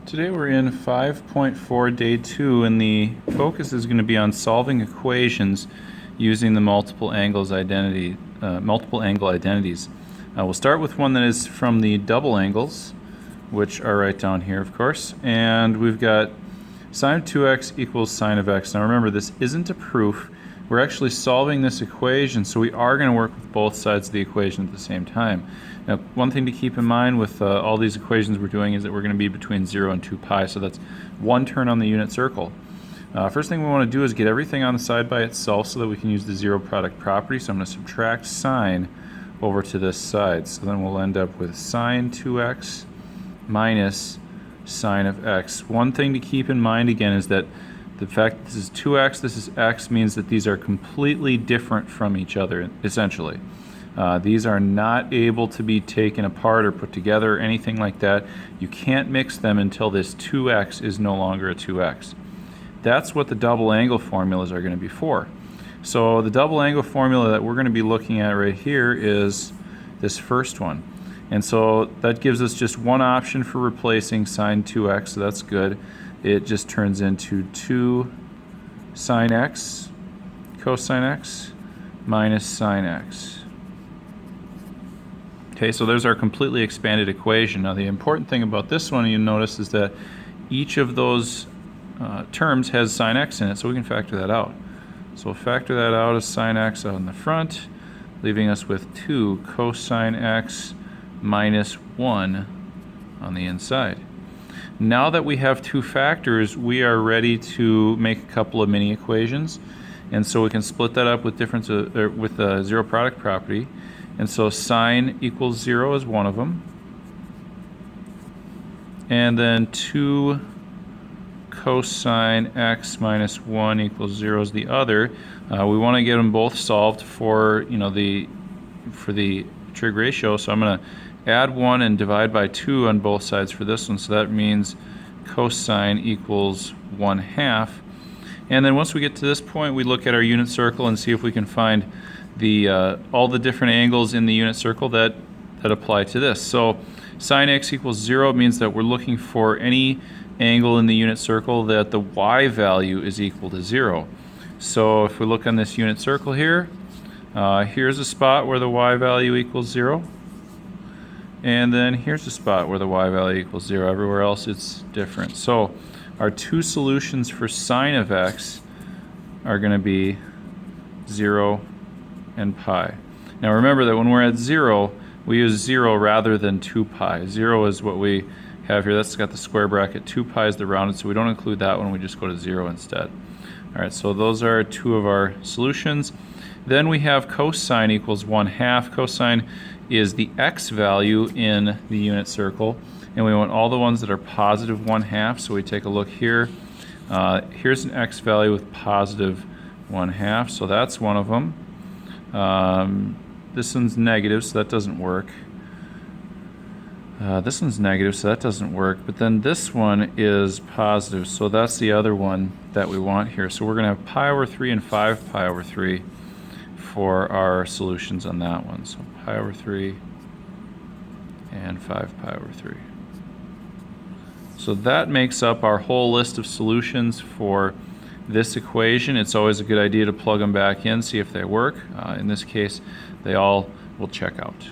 Today we're in 5.4 day 2, and the focus is going to be on solving equations using the multiple angle identities. We'll start with one that is from the double angles, which are right down here, of course, and we've got sine of 2x equals sine of x. Now remember, this isn't a proof. We're actually solving this equation, so we are going to work with both sides of the equation at the same time. Now, one thing to keep in mind with all these equations we're doing is that we're going to be between 0 and 2 pi, so that's one turn on the unit circle. First thing we want to do is get everything on the side by itself so that we can use the zero product property. So I'm going to subtract sine over to this side. So then we'll end up with sine 2x minus sine of x. One thing to keep in mind again is that the fact that this is 2x, this is x, means that these are completely different from each other, essentially. These are not able to be taken apart or put together or anything like that. You can't mix them until this 2x is no longer a 2x. That's what the double angle formulas are going to be for. So the double angle formula that we're going to be looking at right here is this first one. And so that gives us just one option for replacing sine 2x, so that's good. It just turns into 2 sine x cosine x minus sine x. Okay, so there's our completely expanded equation. Now the important thing about this one, you notice, is that each of those terms has sine x in it, so we can factor that out. So we'll factor that out as sine x out in the front, leaving us with 2 cosine x minus 1 on the inside. Now that we have two factors, we are ready to make a couple of mini equations, and so we can split that up with with the zero product property. And so sine equals 0 is one of them, and then 2 cosine x minus 1 equals 0 is the other. We want to get them both solved for the trig ratio, so I'm going to add 1 and divide by 2 on both sides for this one, so that means cosine equals 1/2. And then once we get to this point, we look at our unit circle and see if we can find all the different angles in the unit circle that apply to this. So sine x equals 0 means that we're looking for any angle in the unit circle that the y value is equal to 0. So if we look on this unit circle here, here's a spot where the y value equals 0. And then here's a spot where the y value equals 0. Everywhere else it's different. So our two solutions for sine of x are going to be 0 and pi. Now remember that when we're at 0, we use 0 rather than 2 pi. 0 is what we have here. That's got the square bracket. 2 pi is the rounded, so we don't include that one. We just go to 0 instead. All right, so those are two of our solutions. Then we have cosine equals 1/2. Cosine is the x value in the unit circle, and we want all the ones that are positive 1/2. So we take a look here. Here's an x value with positive 1/2, so that's one of them. This one's negative, so that doesn't work. This one's negative, so that doesn't work. But then this one is positive, so that's the other one that we want here. So we're going to have pi over 3 and 5 pi over 3 for our solutions on that one. So pi over 3 and 5 pi over 3. So that makes up our whole list of solutions for this equation. It's always a good idea to plug them back in, see if they work. In this case, they all will check out.